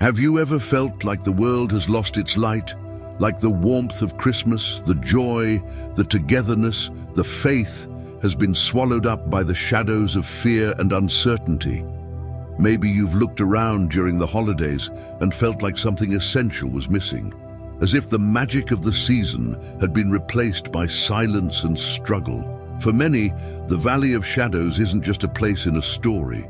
Have you ever felt like the world has lost its light? Like the warmth of Christmas, the joy, the togetherness, the faith has been swallowed up by the shadows of fear and uncertainty? Maybe you've looked around during the holidays and felt like something essential was missing, as if the magic of the season had been replaced by silence and struggle. For many, the Valley of Shadows isn't just a place in a story.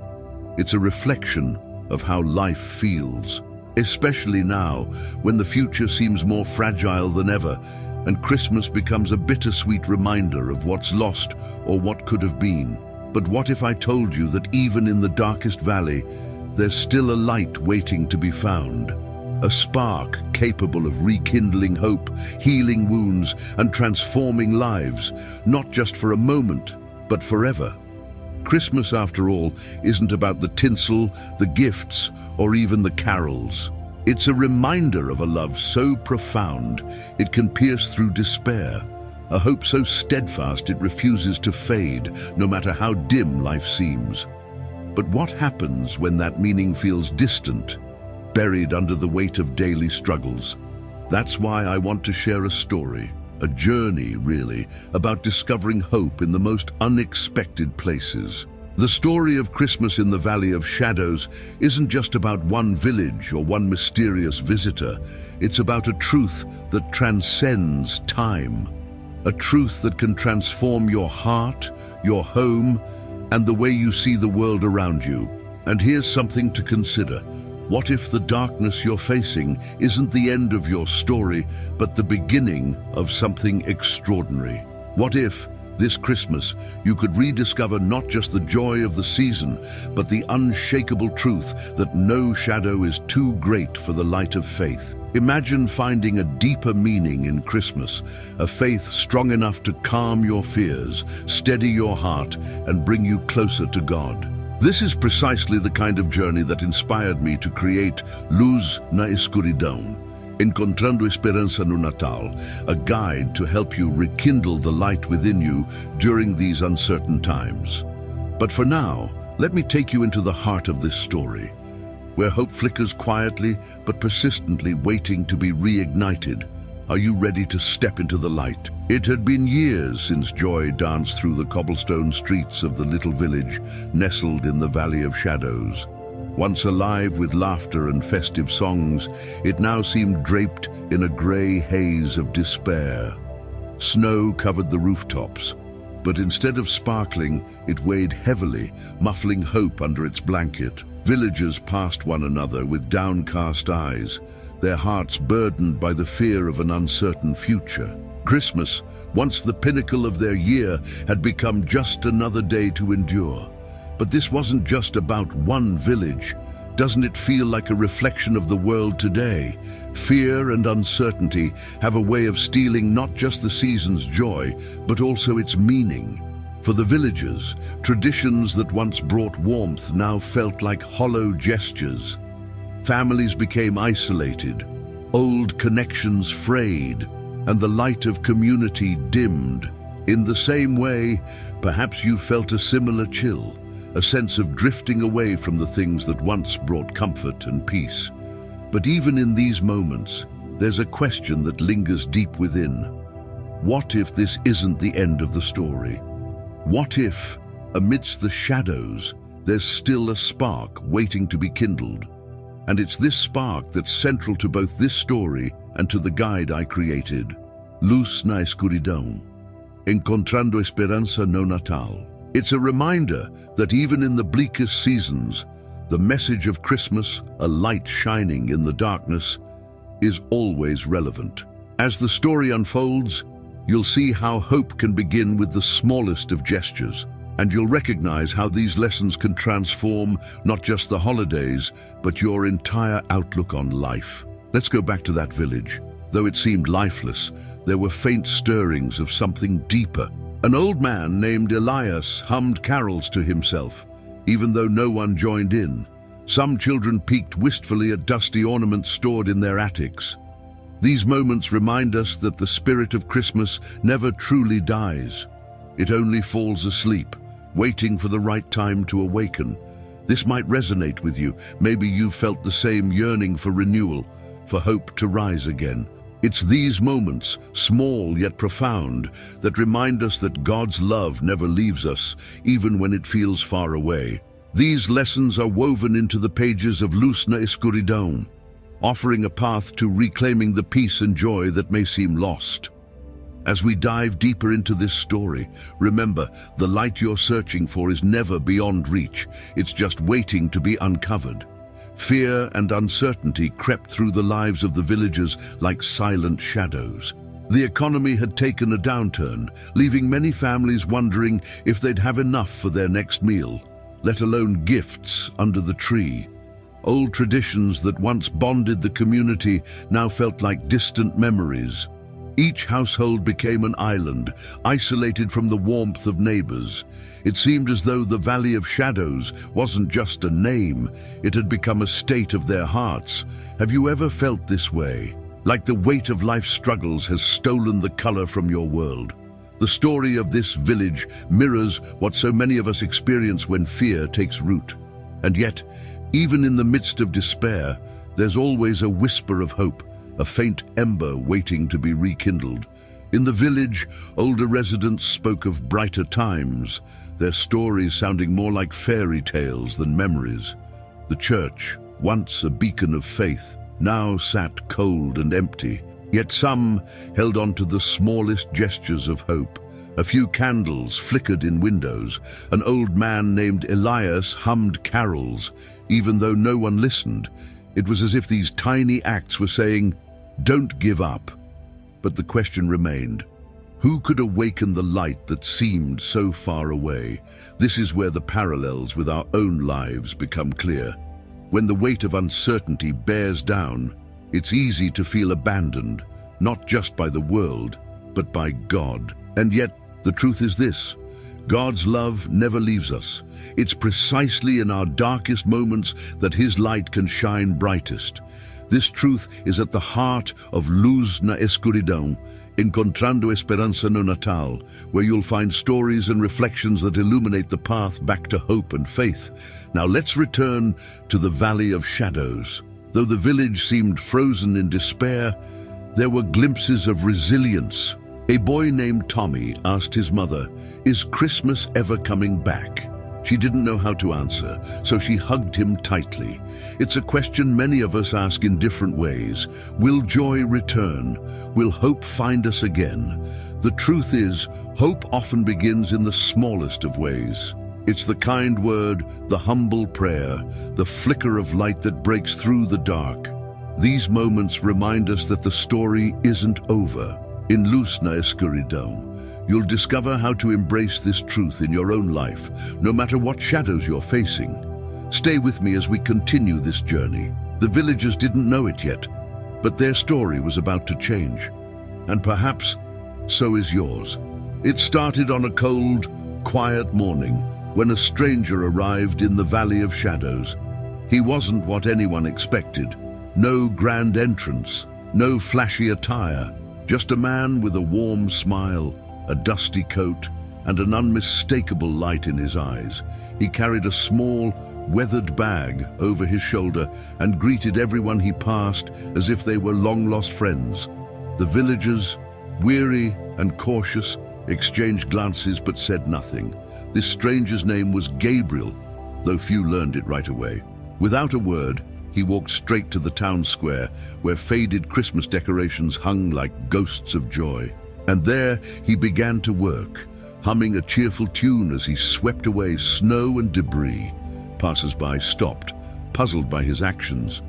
It's a reflection of how life feels, especially now when the future seems more fragile than ever and Christmas becomes a bittersweet reminder of what's lost or what could have been. But what if I told you that even in the darkest valley, there's still a light waiting to be found? A spark capable of rekindling hope, healing wounds, and transforming lives, not just for a moment, but forever. Christmas, after all, isn't about the tinsel, the gifts, or even the carols. It's a reminder of a love so profound it can pierce through despair, a hope so steadfast it refuses to fade, no matter how dim life seems. But what happens when that meaning feels distant, buried under the weight of daily struggles? That's why I want to share a story, a journey, really, about discovering hope in the most unexpected places. The story of Christmas in the Valley of Shadows isn't just about one village or one mysterious visitor. It's about a truth that transcends time, a truth that can transform your heart, your home, and the way you see the world around you. And here's something to consider. What if the darkness you're facing isn't the end of your story, but the beginning of something extraordinary? What if, this Christmas, you could rediscover not just the joy of the season, but the unshakable truth that no shadow is too great for the light of faith? Imagine finding a deeper meaning in Christmas, a faith strong enough to calm your fears, steady your heart, and bring you closer to God. This is precisely the kind of journey that inspired me to create Luz na Escuridão, Encontrando Esperança no Natal, a guide to help you rekindle the light within you during these uncertain times. But for now, let me take you into the heart of this story, where hope flickers quietly but persistently, waiting to be reignited. Are you ready to step into the light? It had been years since joy danced through the cobblestone streets of the little village nestled in the Valley of Shadows. Once alive with laughter and festive songs, it now seemed draped in a grey haze of despair. Snow covered the rooftops, but instead of sparkling, it weighed heavily, muffling hope under its blanket. Villagers passed one another with downcast eyes, their hearts burdened by the fear of an uncertain future. Christmas, once the pinnacle of their year, had become just another day to endure. But this wasn't just about one village. Doesn't it feel like a reflection of the world today? Fear and uncertainty have a way of stealing not just the season's joy, but also its meaning. For the villagers, traditions that once brought warmth now felt like hollow gestures. Families became isolated, old connections frayed, and the light of community dimmed. In the same way, perhaps you felt a similar chill, a sense of drifting away from the things that once brought comfort and peace. But even in these moments, there's a question that lingers deep within. What if this isn't the end of the story? What if, amidst the shadows, there's still a spark waiting to be kindled? And it's this spark that's central to both this story and to the guide I created, Luz na Escuridão, Encontrando Esperança no Natal. It's a reminder that even in the bleakest seasons, the message of Christmas, a light shining in the darkness, is always relevant. As the story unfolds, you'll see how hope can begin with the smallest of gestures, and you'll recognize how these lessons can transform not just the holidays, but your entire outlook on life. Let's go back to that village. Though it seemed lifeless, there were faint stirrings of something deeper. An old man named Elias hummed carols to himself, even though no one joined in. Some children peeked wistfully at dusty ornaments stored in their attics. These moments remind us that the spirit of Christmas never truly dies. It only falls asleep, waiting for the right time to awaken. This might resonate with you. Maybe you've felt the same yearning for renewal, for hope to rise again. It's these moments, small yet profound, that remind us that God's love never leaves us, even when it feels far away. These lessons are woven into the pages of Luz na Escuridão, offering a path to reclaiming the peace and joy that may seem lost. As we dive deeper into this story, remember, the light you're searching for is never beyond reach. It's just waiting to be uncovered. Fear and uncertainty crept through the lives of the villagers like silent shadows. The economy had taken a downturn, leaving many families wondering if they'd have enough for their next meal, let alone gifts under the tree. Old traditions that once bonded the community now felt like distant memories. Each household became an island, isolated from the warmth of neighbors. It seemed as though the Valley of Shadows wasn't just a name, it had become a state of their hearts. Have you ever felt this way? Like the weight of life's struggles has stolen the color from your world. The story of this village mirrors what so many of us experience when fear takes root. And yet, even in the midst of despair, there's always a whisper of hope, a faint ember waiting to be rekindled. In the village, older residents spoke of brighter times, their stories sounding more like fairy tales than memories. The church, once a beacon of faith, now sat cold and empty. Yet some held on to the smallest gestures of hope. A few candles flickered in windows. An old man named Elias hummed carols, even though no one listened. It was as if these tiny acts were saying, "Don't give up." But the question remained, who could awaken the light that seemed so far away? This is where the parallels with our own lives become clear. When the weight of uncertainty bears down, it's easy to feel abandoned, not just by the world, but by God. And yet, the truth is this: God's love never leaves us. It's precisely in our darkest moments that His light can shine brightest. This truth is at the heart of Luz na Escuridão, Encontrando Esperança no Natal, where you'll find stories and reflections that illuminate the path back to hope and faith. Now let's return to the Valley of Shadows. Though the village seemed frozen in despair, there were glimpses of resilience. A boy named Tommy asked his mother, "Is Christmas ever coming back?" She didn't know how to answer, so she hugged him tightly. It's a question many of us ask in different ways. Will joy return? Will hope find us again? The truth is, hope often begins in the smallest of ways. It's the kind word, the humble prayer, the flicker of light that breaks through the dark. These moments remind us that the story isn't over. In Luz na Escuridão, you'll discover how to embrace this truth in your own life, no matter what shadows you're facing. Stay with me as we continue this journey. The villagers didn't know it yet, but their story was about to change. And perhaps so is yours. It started on a cold, quiet morning when a stranger arrived in the Valley of Shadows. He wasn't what anyone expected. No grand entrance, no flashy attire, just a man with a warm smile, a dusty coat, and an unmistakable light in his eyes. He carried a small, weathered bag over his shoulder and greeted everyone he passed as if they were long-lost friends. The villagers, weary and cautious, exchanged glances but said nothing. This stranger's name was Gabriel, though few learned it right away. Without a word, he walked straight to the town square, where faded Christmas decorations hung like ghosts of joy. And there he began to work, humming a cheerful tune as he swept away snow and debris. Passers-by stopped, puzzled by his actions.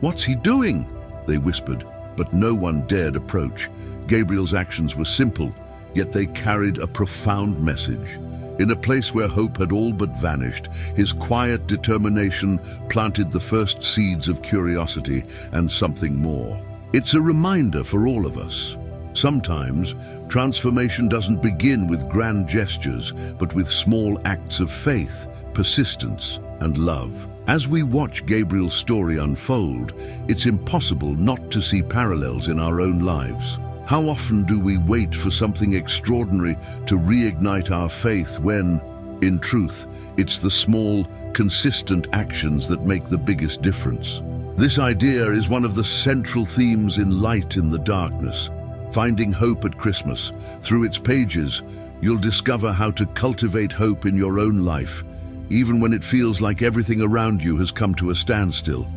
"What's he doing?" they whispered, but no one dared approach. Gabriel's actions were simple, yet they carried a profound message. In a place where hope had all but vanished, his quiet determination planted the first seeds of curiosity and something more. It's a reminder for all of us. Sometimes, transformation doesn't begin with grand gestures, but with small acts of faith, persistence, and love. As we watch Gabriel's story unfold, it's impossible not to see parallels in our own lives. How often do we wait for something extraordinary to reignite our faith when, In truth, it's the small, consistent actions that make the biggest difference. This idea is one of the central themes in Light in the Darkness, Finding Hope at Christmas. Through its pages, you'll discover how to cultivate hope in your own life, even when it feels like everything around you has come to a standstill.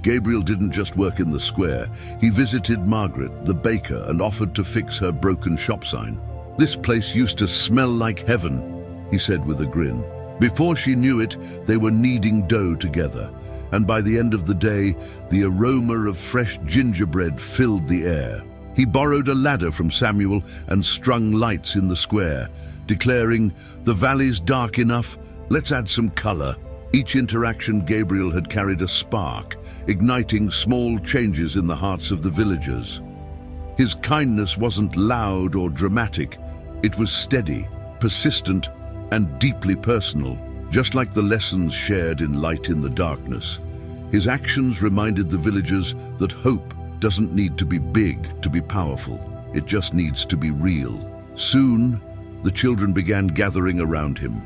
Gabriel didn't just work in the square. He visited Margaret, the baker, and offered to fix her broken shop sign. "This place used to smell like heaven," he said with a grin. Before she knew it, they were kneading dough together, and by the end of the day, the aroma of fresh gingerbread filled the air. He borrowed a ladder from Samuel and strung lights in the square, declaring, "The valley's dark enough, let's add some color." Each interaction, Gabriel had carried a spark, igniting small changes in the hearts of the villagers. His kindness wasn't loud or dramatic. It was steady, persistent, and deeply personal, just like the lessons shared in Light in the Darkness. His actions reminded the villagers that hope doesn't need to be big to be powerful. It just needs to be real. Soon, the children began gathering around him.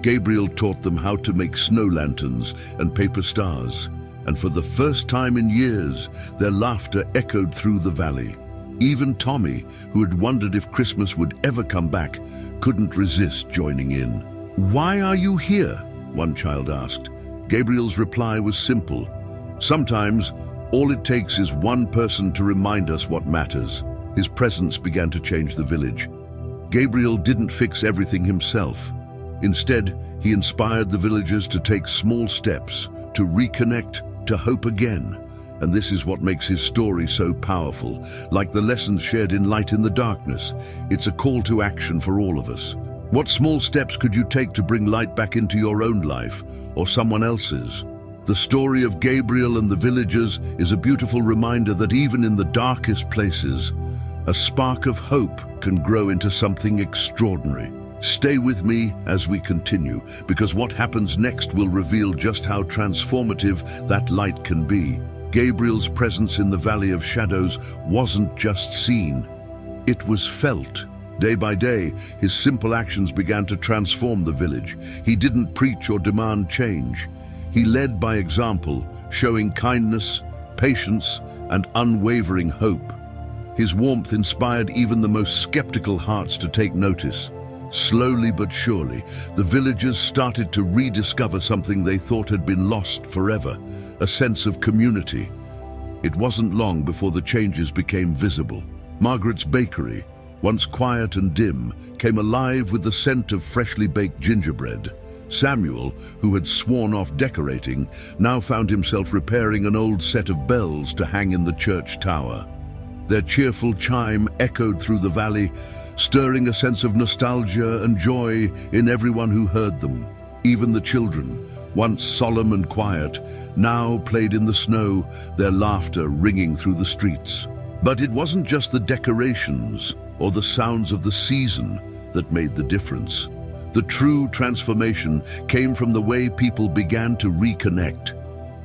Gabriel taught them how to make snow lanterns and paper stars, and for the first time in years, their laughter echoed through the valley. Even Tommy, who had wondered if Christmas would ever come back, couldn't resist joining in. "Why are you here?" one child asked. Gabriel's reply was simple. "Sometimes, all it takes is one person to remind us what matters." His presence began to change the village. Gabriel didn't fix everything himself. Instead, he inspired the villagers to take small steps, to reconnect, to hope again. And this is what makes his story so powerful. Like the lessons shared in Light in the Darkness, it's a call to action for all of us. What small steps could you take to bring light back into your own life, or someone else's? The story of Gabriel and the villagers is a beautiful reminder that even in the darkest places, a spark of hope can grow into something extraordinary. Stay with me as we continue, because what happens next will reveal just how transformative that light can be. Gabriel's presence in the Valley of Shadows wasn't just seen, it was felt. Day by day, his simple actions began to transform the village. He didn't preach or demand change. He led by example, showing kindness, patience, and unwavering hope. His warmth inspired even the most skeptical hearts to take notice. Slowly but surely, the villagers started to rediscover something they thought had been lost forever, a sense of community. It wasn't long before the changes became visible. Margaret's bakery, once quiet and dim, came alive with the scent of freshly baked gingerbread. Samuel, who had sworn off decorating, now found himself repairing an old set of bells to hang in the church tower. Their cheerful chime echoed through the valley, stirring a sense of nostalgia and joy in everyone who heard them. Even the children, once solemn and quiet, now played in the snow, their laughter ringing through the streets. But it wasn't just the decorations or the sounds of the season that made the difference. The true transformation came from the way people began to reconnect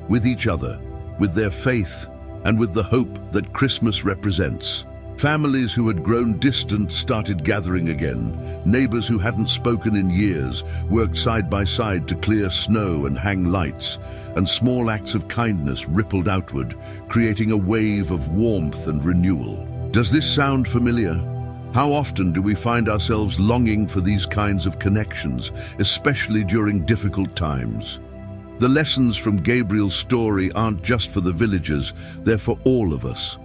with each other, with their faith, and with the hope that Christmas represents. Families who had grown distant started gathering again. Neighbors who hadn't spoken in years worked side by side to clear snow and hang lights, and small acts of kindness rippled outward, creating a wave of warmth and renewal. Does this sound familiar? How often do we find ourselves longing for these kinds of connections, especially during difficult times? The lessons from Gabriel's story aren't just for the villagers, they're for all of us.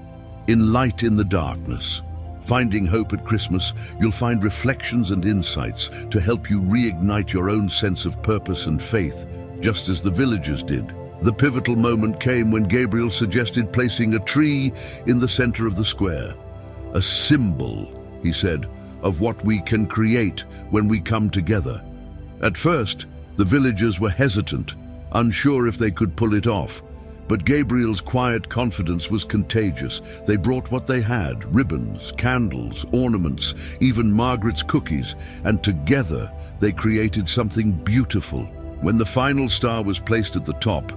In Light in the Darkness, Finding Hope at Christmas, you'll find reflections and insights to help you reignite your own sense of purpose and faith, just as the villagers did. The pivotal moment came when Gabriel suggested placing a tree in the center of the square. A symbol, he said, of what we can create when we come together. At first, the villagers were hesitant, unsure if they could pull it off. But Gabriel's quiet confidence was contagious. They brought what they had, ribbons, candles, ornaments, even Margaret's cookies, and together they created something beautiful. When the final star was placed at the top,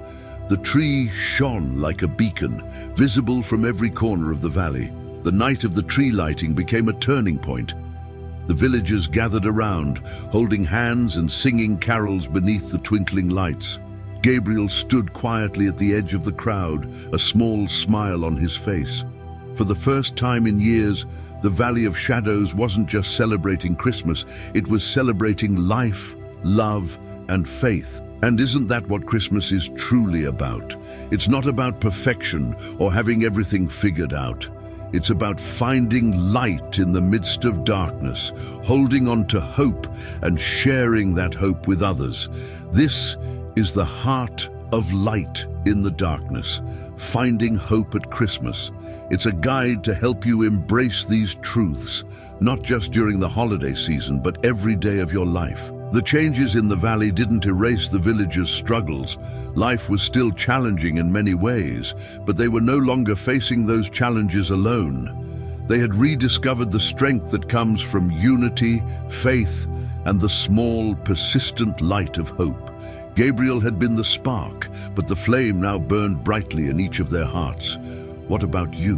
the tree shone like a beacon, visible from every corner of the valley. The night of the tree lighting became a turning point. The villagers gathered around, holding hands and singing carols beneath the twinkling lights. Gabriel stood quietly at the edge of the crowd, a small smile on his face. For the first time in years, the Valley of Shadows wasn't just celebrating Christmas, it was celebrating life, love, and faith. And isn't that what Christmas is truly about? It's not about perfection or having everything figured out. It's about finding light in the midst of darkness, holding on to hope and sharing that hope with others. This is the heart of light in the darkness, finding hope at Christmas. It's a guide to help you embrace these truths, not just during the holiday season, but every day of your life. The changes in the valley didn't erase the villagers' struggles. Life was still challenging in many ways, but they were no longer facing those challenges alone. They had rediscovered the strength that comes from unity, faith, and the small, persistent light of hope. Gabriel had been the spark, but the flame now burned brightly in each of their hearts. What about you?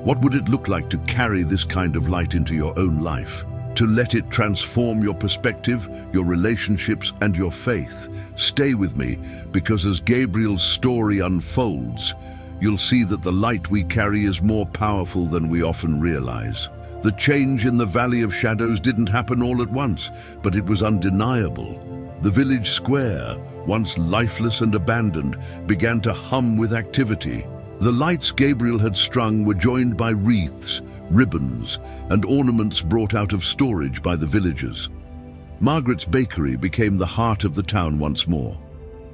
What would it look like to carry this kind of light into your own life? To let it transform your perspective, your relationships, and your faith? Stay with me, because as Gabriel's story unfolds, you'll see that the light we carry is more powerful than we often realize. The change in the Valley of Shadows didn't happen all at once, but it was undeniable. The village square, once lifeless and abandoned, began to hum with activity. The lights Gabriel had strung were joined by wreaths, ribbons, and ornaments brought out of storage by the villagers. Margaret's bakery became the heart of the town once more,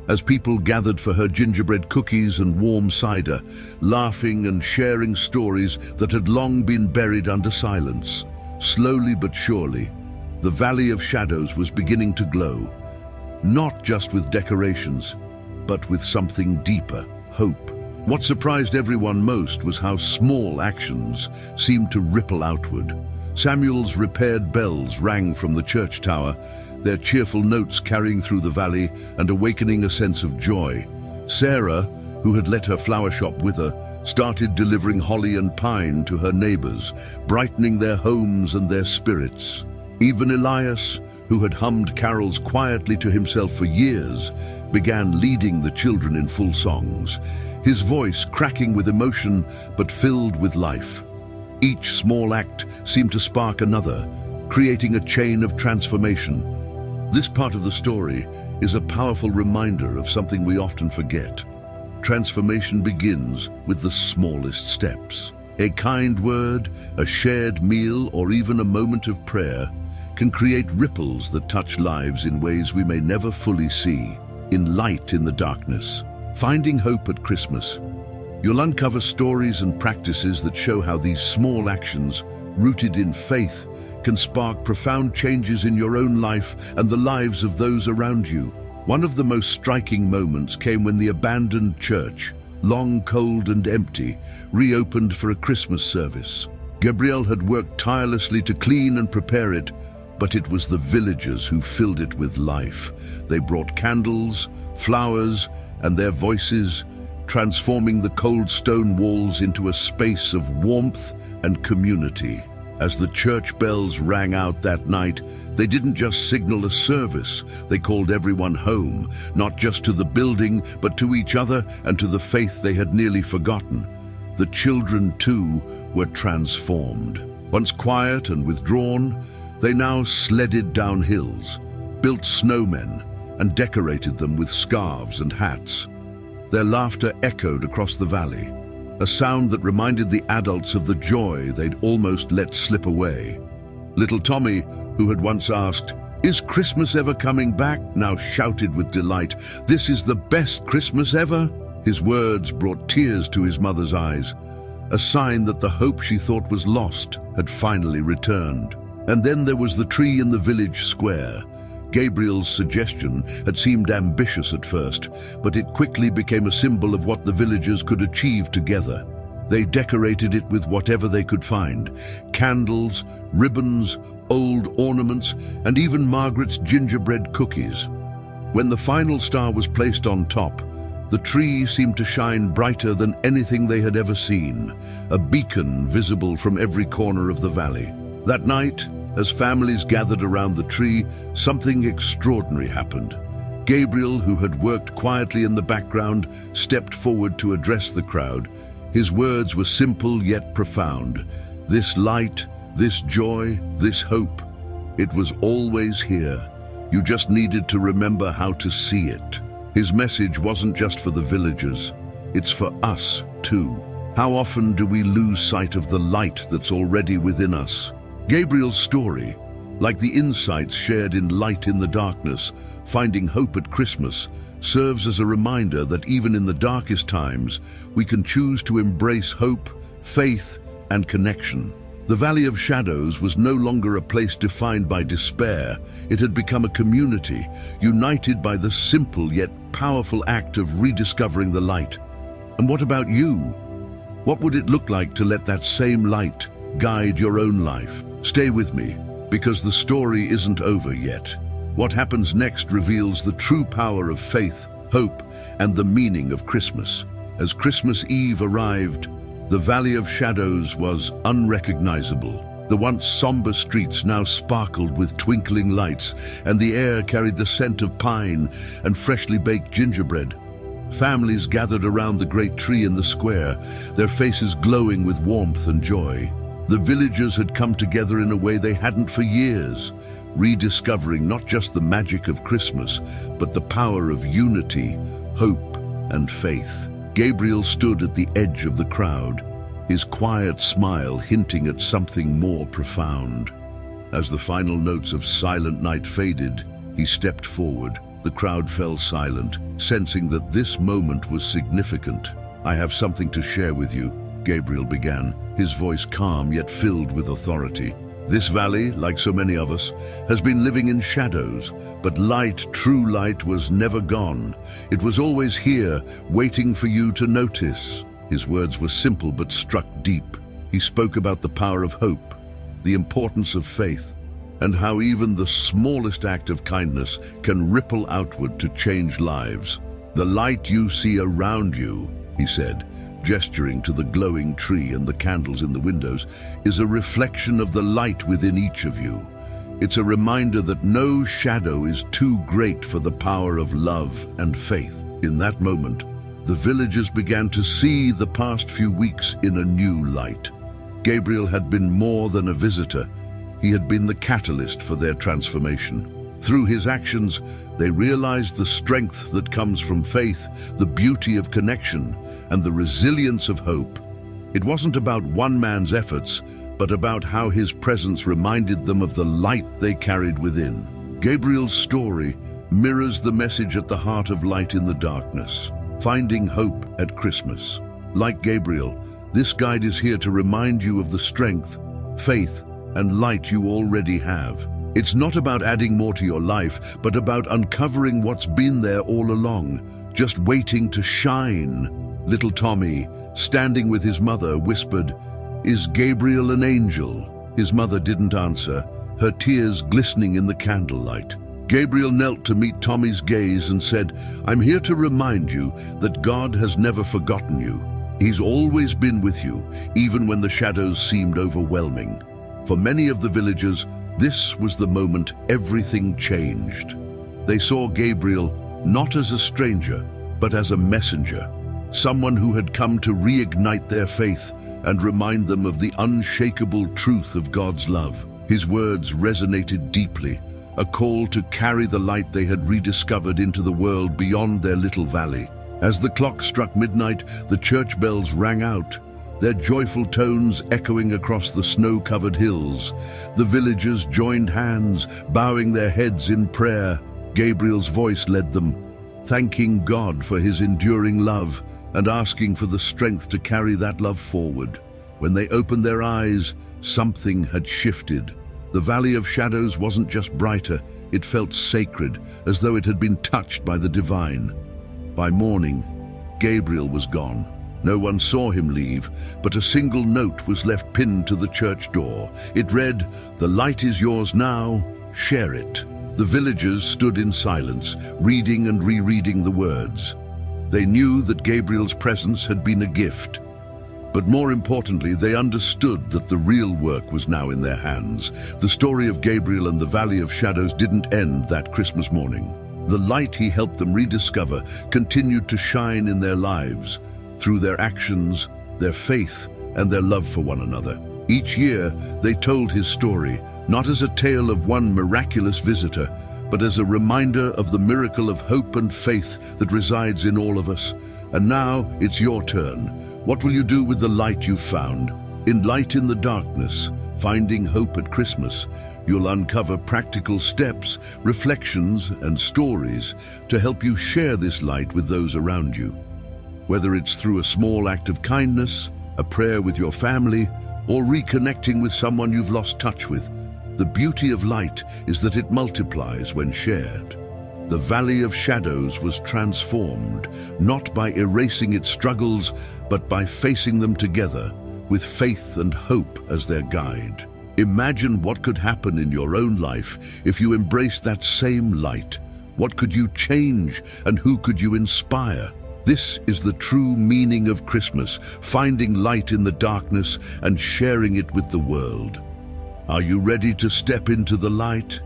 as people gathered for her gingerbread cookies and warm cider, laughing and sharing stories that had long been buried under silence. Slowly but surely, the Valley of Shadows was beginning to glow, not just with decorations, but with something deeper, hope. What surprised everyone most was how small actions seemed to ripple outward. Samuel's repaired bells rang from the church tower, their cheerful notes carrying through the valley and awakening a sense of joy. Sarah, who had let her flower shop wither, started delivering holly and pine to her neighbors, brightening their homes and their spirits. Even Elias, who had hummed carols quietly to himself for years, began leading the children in full songs, his voice cracking with emotion but filled with life. Each small act seemed to spark another, creating a chain of transformation. This part of the story is a powerful reminder of something we often forget. Transformation begins with the smallest steps. A kind word, a shared meal, or even a moment of prayer can create ripples that touch lives in ways we may never fully see. In light in the darkness, finding hope at Christmas, you'll uncover stories and practices that show how these small actions, rooted in faith, can spark profound changes in your own life and the lives of those around you. One of the most striking moments came when the abandoned church, long cold and empty, reopened for a Christmas service. Gabriel had worked tirelessly to clean and prepare it, but it was the villagers who filled it with life. They brought candles, flowers, and their voices, transforming the cold stone walls into a space of warmth and community. As the church bells rang out that night, they didn't just signal a service, they called everyone home, not just to the building, but to each other and to the faith they had nearly forgotten. The children, too, were transformed. Once quiet and withdrawn, they now sledded down hills, built snowmen, and decorated them with scarves and hats. Their laughter echoed across the valley, a sound that reminded the adults of the joy they'd almost let slip away. Little Tommy, who had once asked, "Is Christmas ever coming back?" now shouted with delight, "This is the best Christmas ever!" His words brought tears to his mother's eyes, a sign that the hope she thought was lost had finally returned. And then there was the tree in the village square. Gabriel's suggestion had seemed ambitious at first, but it quickly became a symbol of what the villagers could achieve together. They decorated it with whatever they could find: candles, ribbons, old ornaments, and even Margaret's gingerbread cookies. When the final star was placed on top, the tree seemed to shine brighter than anything they had ever seen, a beacon visible from every corner of the valley. That night, As families gathered around the tree, something extraordinary happened. Gabriel, who had worked quietly in the background, stepped forward to address the crowd. His words were simple yet profound. This light, this joy, this hope, it was always here. You just needed to remember how to see it. His message wasn't just for the villagers, it's for us too. How often do we lose sight of the light that's already within us? Gabriel's story, like the insights shared in Light in the Darkness, Finding Hope at Christmas, serves as a reminder that even in the darkest times, we can choose to embrace hope, faith, and connection. The Valley of Shadows was no longer a place defined by despair. It had become a community, united by the simple yet powerful act of rediscovering the light. And what about you? What would it look like to let that same light guide your own life? Stay with me, because the story isn't over yet. What happens next reveals the true power of faith, hope, and the meaning of Christmas. As Christmas Eve arrived, the Valley of Shadows was unrecognizable. The once somber streets now sparkled with twinkling lights, and the air carried the scent of pine and freshly baked gingerbread. Families gathered around the great tree in the square, their faces glowing with warmth and joy. The villagers had come together in a way they hadn't for years, rediscovering not just the magic of Christmas, but the power of unity, hope, and faith. Gabriel stood at the edge of the crowd, his quiet smile hinting at something more profound. As the final notes of Silent Night faded, he stepped forward. The crowd fell silent, sensing that this moment was significant. "I have something to share with you," Gabriel began, his voice calm yet filled with authority. "This valley, like so many of us, has been living in shadows, but light, true light, was never gone. It was always here, waiting for you to notice." His words were simple but struck deep. He spoke about the power of hope, the importance of faith, and how even the smallest act of kindness can ripple outward to change lives. "The light you see around you," he said, gesturing to the glowing tree and the candles in the windows, "is a reflection of the light within each of you. It's a reminder that no shadow is too great for the power of love and faith." In that moment, the villagers began to see the past few weeks in a new light. Gabriel had been more than a visitor. He had been the catalyst for their transformation. Through his actions, they realized the strength that comes from faith, the beauty of connection, and the resilience of hope. It wasn't about one man's efforts, but about how his presence reminded them of the light they carried within. Gabriel's story mirrors the message at the heart of Light in the Darkness, Finding Hope at Christmas. Like Gabriel, this guide is here to remind you of the strength, faith, and light you already have. It's not about adding more to your life, but about uncovering what's been there all along, just waiting to shine. Little Tommy, standing with his mother, whispered, "Is Gabriel an angel?" His mother didn't answer, her tears glistening in the candlelight. Gabriel knelt to meet Tommy's gaze and said, "I'm here to remind you that God has never forgotten you. He's always been with you, even when the shadows seemed overwhelming." For many of the villagers, this was the moment everything changed. They saw Gabriel not as a stranger, but as a messenger, someone who had come to reignite their faith and remind them of the unshakable truth of God's love. His words resonated deeply, a call to carry the light they had rediscovered into the world beyond their little valley. As the clock struck midnight, the church bells rang out, their joyful tones echoing across the snow-covered hills. The villagers joined hands, bowing their heads in prayer. Gabriel's voice led them, thanking God for his enduring love and asking for the strength to carry that love forward. When they opened their eyes, something had shifted. The Valley of Shadows wasn't just brighter, it felt sacred, as though it had been touched by the divine. By morning, Gabriel was gone. No one saw him leave, but a single note was left pinned to the church door. It read, "The light is yours now, share it." The villagers stood in silence, reading and rereading the words. They knew that Gabriel's presence had been a gift, But more importantly, they understood that the real work was now in their hands. The story of Gabriel and the Valley of Shadows didn't end that Christmas morning. The light he helped them rediscover continued to shine in their lives, through their actions, their faith, and their love for one another. Each year, they told his story, not as a tale of one miraculous visitor, but as a reminder of the miracle of hope and faith that resides in all of us. And now, it's your turn. What will you do with the light you've found? In Light in the Darkness, Finding Hope at Christmas, you'll uncover practical steps, reflections, and stories to help you share this light with those around you. Whether it's through a small act of kindness, a prayer with your family, or reconnecting with someone you've lost touch with, the beauty of light is that it multiplies when shared. The Valley of Shadows was transformed, not by erasing its struggles, but by facing them together, with faith and hope as their guide. Imagine what could happen in your own life if you embraced that same light. What could you change, and who could you inspire? This is the true meaning of Christmas, finding light in the darkness and sharing it with the world. Are you ready to step into the light?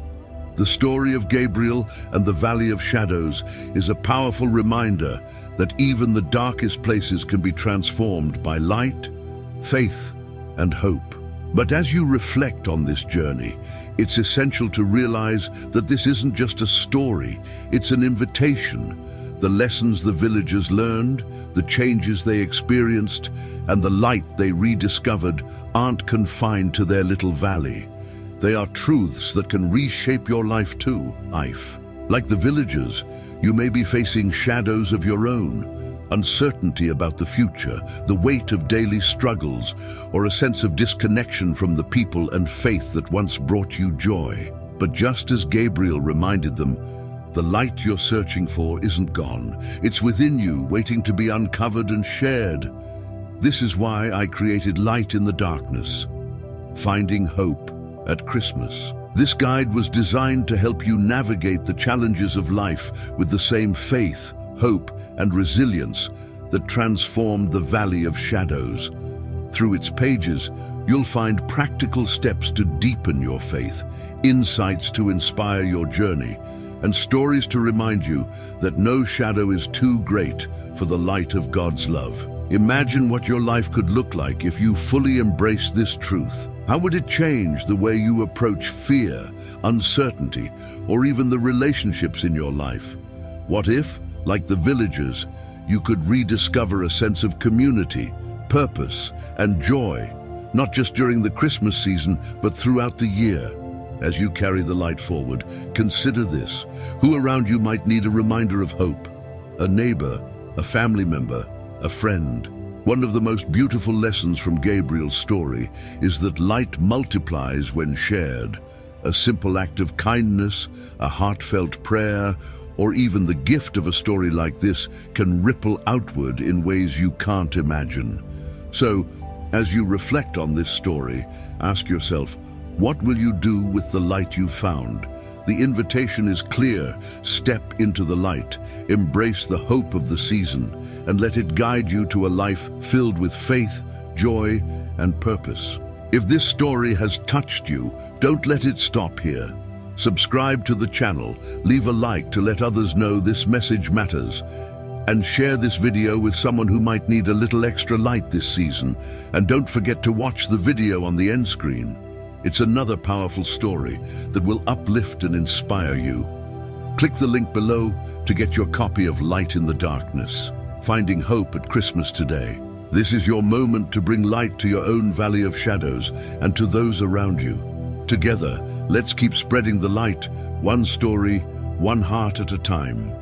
The story of Gabriel and the Valley of Shadows is a powerful reminder that even the darkest places can be transformed by light, faith, and hope. But as you reflect on this journey, it's essential to realize that this isn't just a story, it's an invitation. The lessons the villagers learned, the changes they experienced, and the light they rediscovered aren't confined to their little valley. They are truths that can reshape your life too. Like the villagers, you may be facing shadows of your own, uncertainty about the future, the weight of daily struggles, or a sense of disconnection from the people and faith that once brought you joy. But just as Gabriel reminded them, the light you're searching for isn't gone. It's within you, waiting to be uncovered and shared. This is why I created Light in the Darkness, Finding Hope at Christmas. This guide was designed to help you navigate the challenges of life with the same faith, hope, and resilience that transformed the Valley of Shadows. Through its pages, you'll find practical steps to deepen your faith, insights to inspire your journey, and stories to remind you that no shadow is too great for the light of God's love. Imagine what your life could look like if you fully embraced this truth. How would it change the way you approach fear, uncertainty, or even the relationships in your life? What if, like the villagers, you could rediscover a sense of community, purpose, and joy, not just during the Christmas season, but throughout the year? As you carry the light forward, consider this. Who around you might need a reminder of hope? A neighbor, a family member, a friend. One of the most beautiful lessons from Gabriel's story is that light multiplies when shared. A simple act of kindness, a heartfelt prayer, or even the gift of a story like this can ripple outward in ways you can't imagine. So, as you reflect on this story, ask yourself, what will you do with the light you found? The invitation is clear. Step into the light, embrace the hope of the season, and let it guide you to a life filled with faith, joy, and purpose. If this story has touched you, don't let it stop here. Subscribe to the channel, leave a like to let others know this message matters, and share this video with someone who might need a little extra light this season. And don't forget to watch the video on the end screen. It's another powerful story that will uplift and inspire you. Click the link below to get your copy of Light in the Darkness, Finding Hope at Christmas today. This is your moment to bring light to your own Valley of Shadows and to those around you. Together, let's keep spreading the light, one story, one heart at a time.